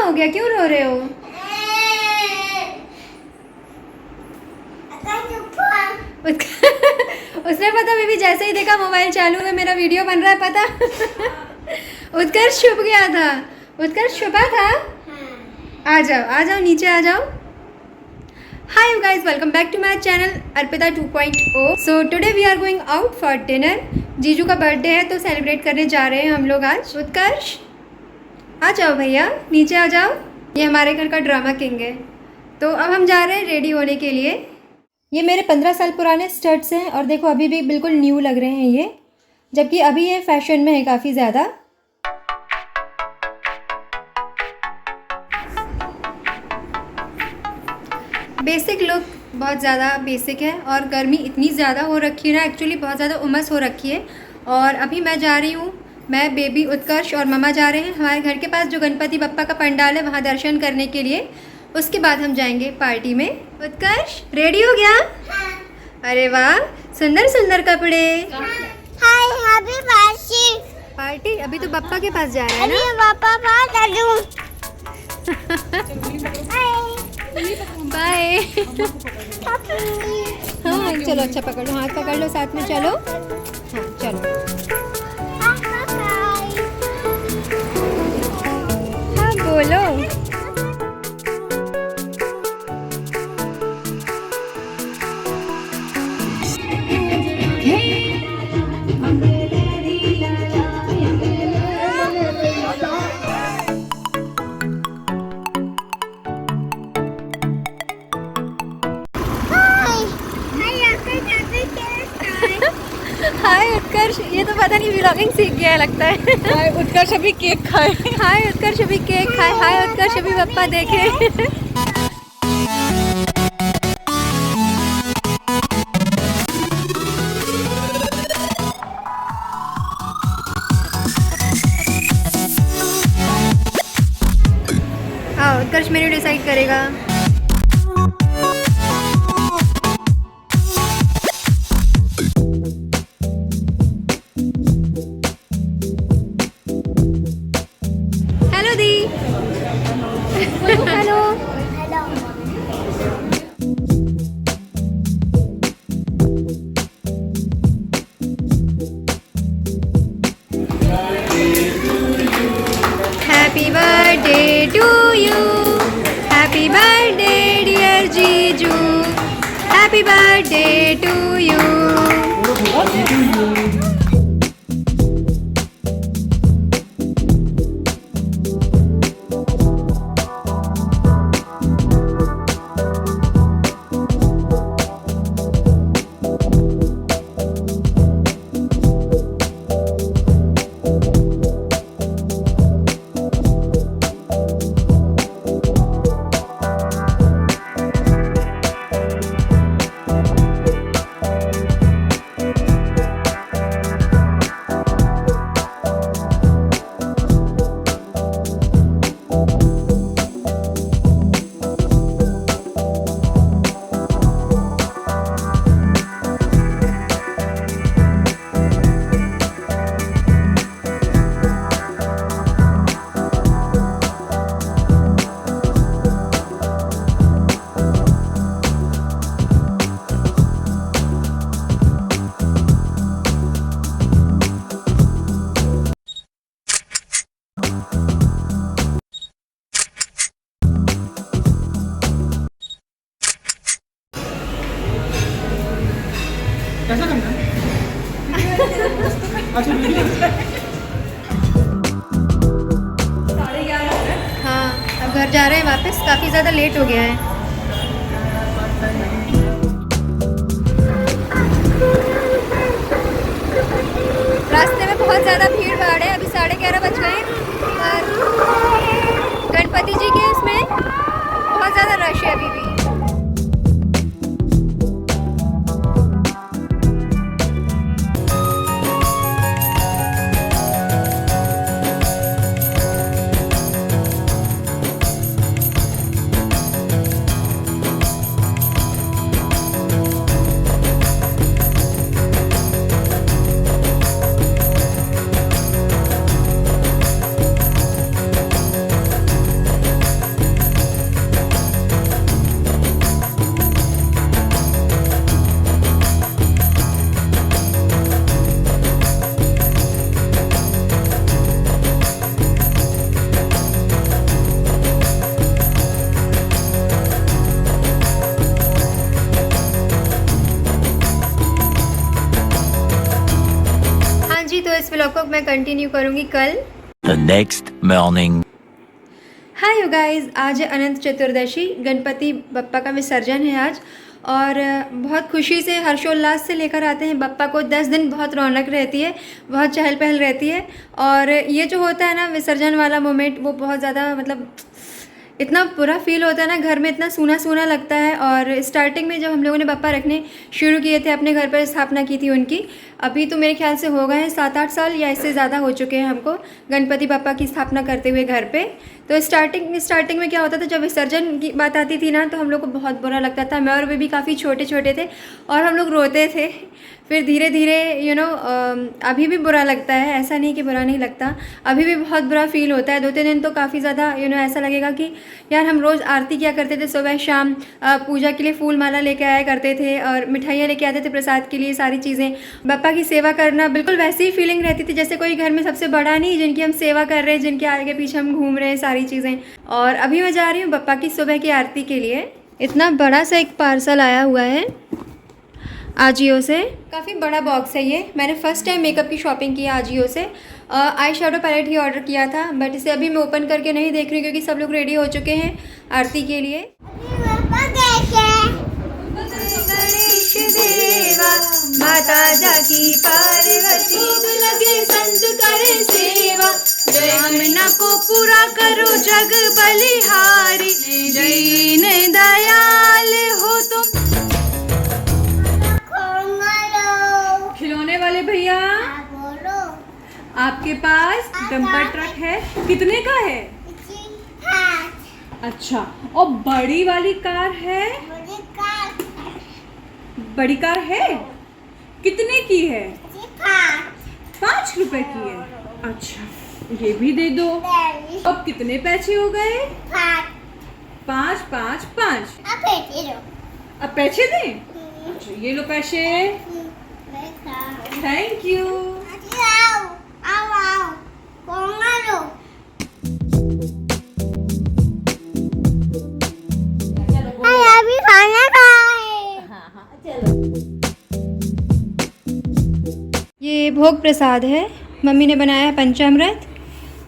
हो गया, क्यों रो रहे हो? उसने पता बेबी जैसे ही देखा मोबाइल चालू है, मेरा वीडियो बन रहा है, पता उत्कर्ष छुप गया था। उत्कर्ष छुपा था। आ जाओ आ जाओ, नीचे आ जाओ। Hi you guys, welcome back to my channel Arpita 2.0। So today we are going out for dinner. जीजू का बर्थडे है तो सेलिब्रेट करने जा रहे हैं हम लोग आज। उत्कर्ष आ जाओ भैया, नीचे आ जाओ। ये हमारे घर का ड्रामा किंग है। तो अब हम जा रहे हैं रेडी होने के लिए। ये मेरे 15 साल पुराने स्टड्स हैं और देखो अभी भी बिल्कुल न्यू लग रहे हैं ये, जबकि अभी ये फैशन में है काफ़ी ज़्यादा। बेसिक लुक बहुत ज़्यादा बेसिक है और गर्मी इतनी ज़्यादा हो रखी है ना, एक्चुअली बहुत ज़्यादा उमस हो रखी है। और अभी मैं जा रही हूँ, मैं बेबी उत्कर्ष और मम्मा जा रहे हैं हमारे घर के पास जो गणपति बप्पा का पंडाल है वहाँ दर्शन करने के लिए। उसके बाद हम जाएंगे पार्टी में। उत्कर्ष रेडी हो गया? हाँ। अरे वाह, सुंदर सुंदर कपड़े। हाय हैप्पी पार्टी अभी तो बप्पा के पास जा रहा है ना? पापा बाय। हाँ चलो, अच्छा पकड़ो, हाथ पकड़ लो, साथ में चलो। हाँ चलो। हाँ बोलो। हाय उत्कर्ष, ये तो पता नहीं व्लॉगिंग सीख गया है लगता है। हाय उत्कर्ष अभी केक खाए। हाय उत्कर्ष अभी केक खाए। हाय उत्कर्ष अभी पप्पा देखे। हाँ उत्कर्ष मेन्यू डिसाइड करेगा। हेलो दी। Hello. Happy birthday to you, happy birthday dear जीजू, हैप्पी बर्थडे टू यू। कैसा करना है? अच्छा हाँ अब घर जा रहे हैं वापस, काफ़ी ज़्यादा लेट हो गया है। रास्ते में बहुत ज़्यादा भीड़ भाड़ है। अभी 11:30 बज गए और गणपति जी के इसमें बहुत ज़्यादा रश है अभी भी। मैं कंटिन्यू करूँगी कल। The next morning. Hi you guys, आज है अनंत चतुर्दशी, गणपति बप्पा का विसर्जन है आज। और बहुत खुशी से हर्षोल्लास से लेकर आते हैं बप्पा को। 10 दिन बहुत रौनक रहती है, बहुत चहल पहल रहती है। और ये जो होता है ना विसर्जन वाला मोमेंट, वो बहुत ज़्यादा मतलब इतना बुरा फील होता है ना, घर में इतना सूना सूना लगता है। और स्टार्टिंग में जब हम लोगों ने बप्पा रखने शुरू किए थे, अपने घर पर स्थापना की थी उनकी, अभी तो मेरे ख्याल से हो गए हैं 7-8 साल या इससे ज़्यादा हो चुके हैं हमको गणपति बप्पा की स्थापना करते हुए घर पे। तो स्टार्टिंग में क्या होता था, जब विसर्जन की बात आती थी ना, तो हम लोग को बहुत बुरा लगता था। मैं और वे भी काफ़ी छोटे छोटे थे और हम लोग रोते थे। फिर धीरे धीरे अभी भी बुरा लगता है, ऐसा नहीं कि बुरा नहीं लगता, अभी भी बहुत बुरा फील होता है। 2-3 दिन तो काफ़ी ज़्यादा ऐसा लगेगा कि यार हम रोज़ आरती किया करते थे, सुबह शाम पूजा के लिए फूल माला लेके आया करते थे और मिठाइयाँ लेके आते थे प्रसाद के लिए, सारी चीज़ें। बप्पा की सेवा करना बिल्कुल वैसी ही फीलिंग रहती थी जैसे कोई घर में सबसे बड़ा नहीं, जिनकी हम सेवा कर रहे हैं, जिनके आगे पीछे हम घूम रहे हैं, सारी चीज़ें। और अभी मैं जा रही हूँ बप्पा की सुबह की आरती के लिए। इतना बड़ा सा एक पार्सल आया हुआ है आजियो से, काफ़ी बड़ा बॉक्स है ये। मैंने फ़र्स्ट टाइम मेकअप की शॉपिंग की आजियो से। आई शेडो पैलेट ही ऑर्डर किया था, बट इसे अभी मैं ओपन करके नहीं देख रही क्योंकि सब लोग रेडी हो चुके हैं आरती के लिए। गणेश देवा माता जाकी पार्वती, लगे संत करे सेवा, जय कामना को पूरा करो जग बलिहारी, दीन दयाल हो तुम। खिलौने वाले भैया, आपके पास डंपर ट्रक है, कितने का है? अच्छा, और बड़ी वाली कार है? बड़ी कार है, कितने की है? 5 रुपए की है। अच्छा, ये भी दे दो। अब कितने पैसे हो गए? 5, 5, 5। अब पैसे दें? अच्छा, ये लो पैसे, थैंक यू। अभी खाना खाए। ये भोग प्रसाद है, मम्मी ने बनाया है पंचामृत,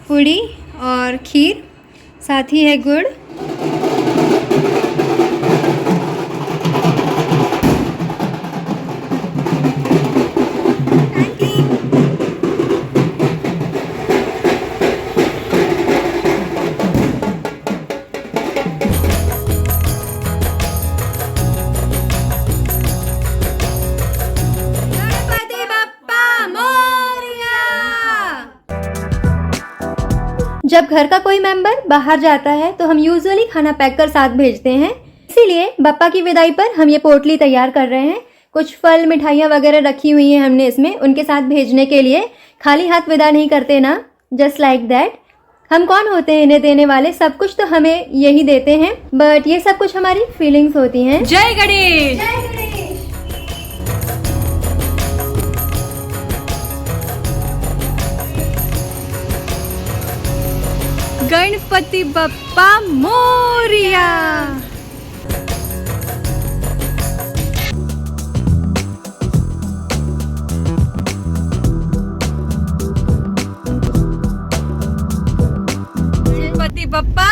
पूड़ी और खीर, साथ ही है गुड़। जब घर का कोई मेंबर बाहर जाता है तो हम यूजुअली खाना पैक कर साथ भेजते हैं, इसीलिए बप्पा की विदाई पर हम ये पोटली तैयार कर रहे हैं। कुछ फल मिठाइयाँ वगैरह रखी हुई हैं हमने इसमें उनके साथ भेजने के लिए। खाली हाथ विदा नहीं करते ना, जस्ट लाइक दैट। हम कौन होते हैं इन्हें देने वाले, सब कुछ तो हमें यही देते हैं, बट ये सब कुछ हमारी फीलिंग्स होती हैं। जय गणेश। जय गणेश। गणपति बप्पा मोरिया। गणपति बप्पा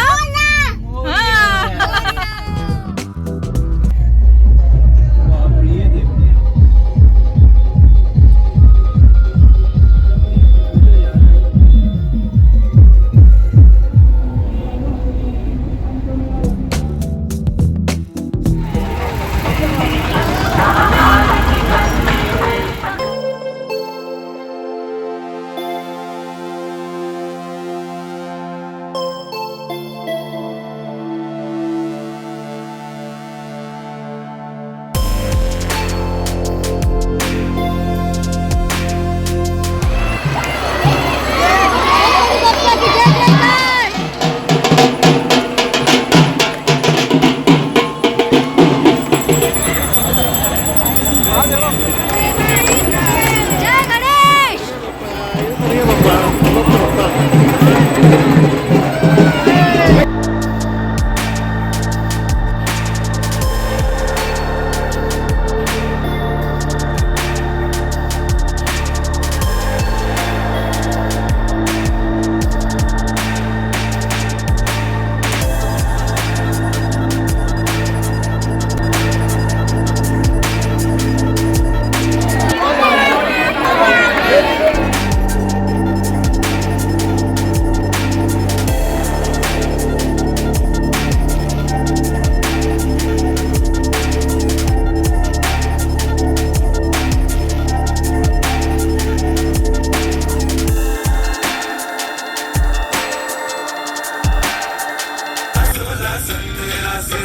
तो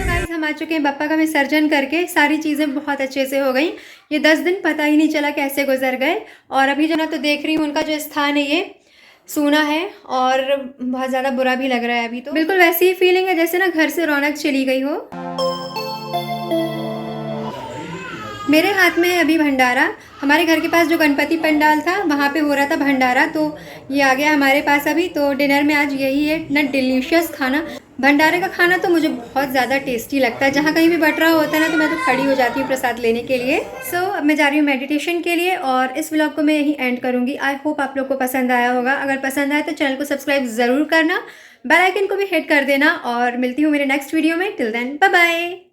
गाइस हम आ चुके हैं बप्पा का विसर्जन करके। सारी चीज़ें बहुत अच्छे से हो गई। ये 10 दिन पता ही नहीं चला कैसे गुजर गए। और अभी जो ना तो देख रही हूँ उनका जो स्थान है ये सूना है और बहुत ज़्यादा बुरा भी लग रहा है। अभी तो बिल्कुल वैसी ही फीलिंग है जैसे ना घर से रौनक चली गई हो। मेरे हाथ में है अभी भंडारा। हमारे घर के पास जो गणपति पंडाल था वहाँ पे हो रहा था भंडारा, तो ये आ गया हमारे पास अभी। तो डिनर में आज यही है, इतना डिलीशियस खाना। भंडारे का खाना तो मुझे बहुत ज़्यादा टेस्टी लगता है। जहाँ कहीं भी बट रहा होता है ना तो मैं तो खड़ी हो जाती हूँ प्रसाद लेने के लिए। सो अब मैं जा रही हूँ मेडिटेशन के लिए और इस व्लॉग को मैं यहीं एंड करूँगी। आई होप आप लोग को पसंद आया होगा। अगर पसंद आए तो चैनल को सब्सक्राइब ज़रूर करना, बेल आइकन को भी हिट कर देना और मिलती हूँ मेरे नेक्स्ट वीडियो में। Till then bye bye.